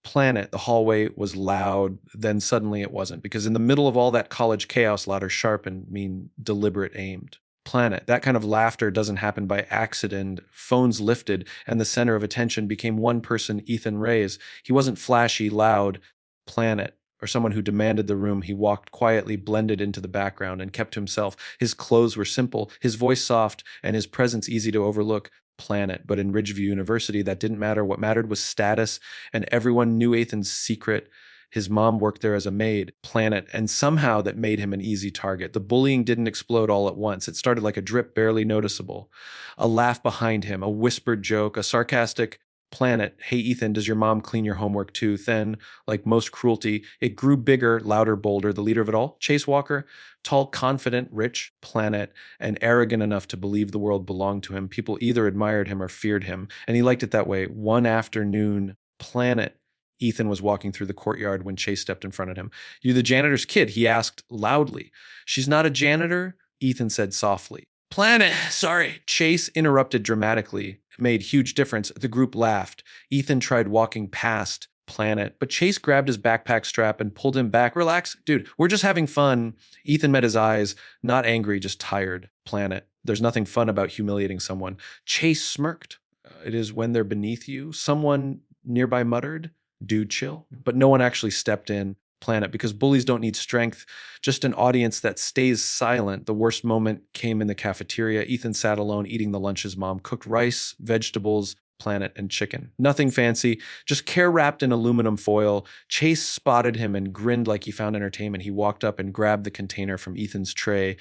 Planet, the hallway was loud, then suddenly it wasn't, because in the middle of all that college chaos, louder, sharp, and mean deliberate aimed. Planet, that kind of laughter doesn't happen by accident. Phones lifted, and the center of attention became one person, Ethan Reyes. He wasn't flashy, loud. Planet, or someone who demanded the room. He walked quietly, blended into the background, and kept to himself. His clothes were simple, his voice soft, and his presence easy to overlook. Planet, but in Ridgeview University, that didn't matter. What mattered was status, and everyone knew Ethan's secret. His mom worked there as a maid. Planet, and somehow that made him an easy target. The bullying didn't explode all at once. It started like a drip, barely noticeable. A laugh behind him, a whispered joke, a sarcastic Planet, hey Ethan, does your mom clean your homework too? Then, like most cruelty, it grew bigger, louder, bolder. The leader of it all, Chase Walker, tall, confident, rich, Planet, and arrogant enough to believe the world belonged to him. People either admired him or feared him, and he liked it that way. One afternoon, Planet, Ethan was walking through the courtyard when Chase stepped in front of him. You the janitor's kid? He asked loudly. She's not a janitor, Ethan said softly. Planet, sorry. Chase interrupted dramatically. It made huge difference. The group laughed. Ethan tried walking past Planet, but Chase grabbed his backpack strap and pulled him back. Relax, dude, we're just having fun. Ethan met his eyes, not angry, just tired. Planet, there's nothing fun about humiliating someone. Chase smirked. It is when they're beneath you. Someone nearby muttered, dude, chill. But no one actually stepped in. Planet, because bullies don't need strength, just an audience that stays silent. The worst moment came in the cafeteria. Ethan sat alone eating the lunch his mom cooked: rice, vegetables, Planet, and chicken. Nothing fancy, just care wrapped in aluminum foil. Chase spotted him and grinned like he found entertainment. He walked up and grabbed the container from Ethan's tray.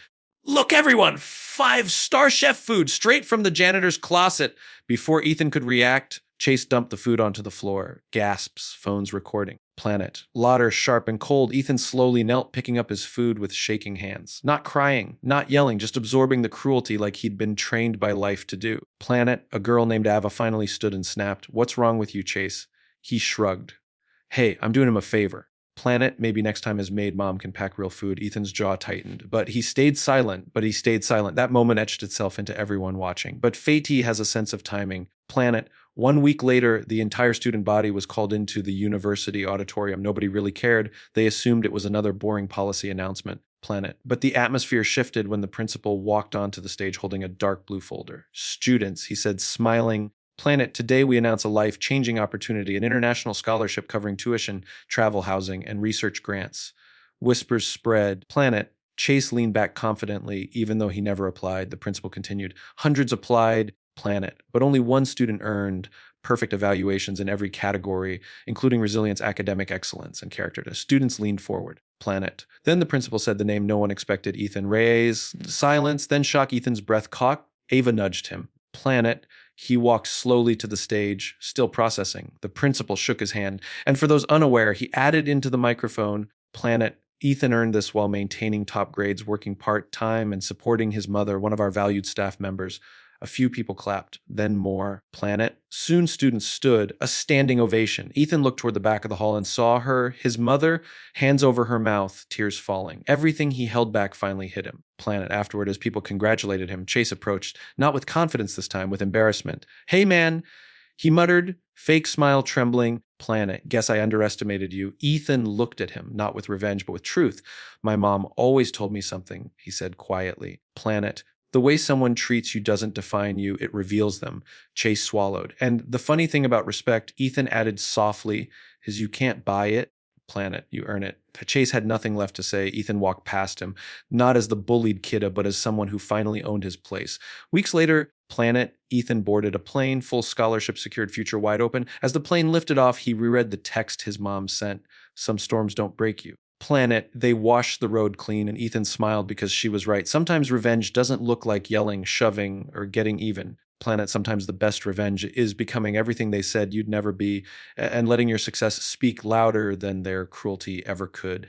Look, everyone, 5-star chef food straight from the janitor's closet. Before Ethan could react, Chase dumped the food onto the floor. Gasps, phones recording. Planet, louder, sharp, and cold. Ethan slowly knelt, picking up his food with shaking hands. Not crying, not yelling, just absorbing the cruelty like he'd been trained by life to do. Planet, a girl named Ava, finally stood and snapped. What's wrong with you, Chase? He shrugged. Hey, I'm doing him a favor. Planet, maybe next time his maid mom can pack real food. Ethan's jaw tightened. But he stayed silent. That moment etched itself into everyone watching. But Fate has a sense of timing. Planet, 1 week later, the entire student body was called into the university auditorium. Nobody really cared. They assumed it was another boring policy announcement. Planet. But the atmosphere shifted when the principal walked onto the stage holding a dark blue folder. Students, he said, smiling. Planet, today we announce a life-changing opportunity, an international scholarship covering tuition, travel, housing, and research grants. Whispers spread. Planet, Chase leaned back confidently, even though he never applied. The principal continued. Hundreds applied. Planet, but only one student earned perfect evaluations in every category, including resilience, academic excellence, and character. The students leaned forward. Planet. Then the principal said the name no one expected, Ethan Reyes. Silence, then shock. Ethan's breath caught. Ava nudged him. Planet. He walked slowly to the stage, still processing. The principal shook his hand, and for those unaware, he added into the microphone, Planet, Ethan earned this while maintaining top grades, working part-time, and supporting his mother, one of our valued staff members. A few people clapped, then more. Planet. Soon students stood, a standing ovation. Ethan looked toward the back of the hall and saw her, his mother, hands over her mouth, tears falling. Everything he held back finally hit him. Planet. Afterward, as people congratulated him, Chase approached, not with confidence this time, with embarrassment. Hey, man, he muttered, fake smile trembling. Planet. Guess I underestimated you. Ethan looked at him, not with revenge, but with truth. My mom always told me something, he said quietly. Planet. The way someone treats you doesn't define you, it reveals them. Chase swallowed. And the funny thing about respect, Ethan added softly, is you can't buy it. Planet, you earn it. Chase had nothing left to say. Ethan walked past him, not as the bullied kidda, but as someone who finally owned his place. Weeks later, Planet, Ethan boarded a plane, full scholarship secured, future wide open. As the plane lifted off, he reread the text his mom sent. Some storms don't break you. Planet, they washed the road clean, and Ethan smiled because she was right. Sometimes revenge doesn't look like yelling, shoving, or getting even. Planet, sometimes the best revenge is becoming everything they said you'd never be, and letting your success speak louder than their cruelty ever could.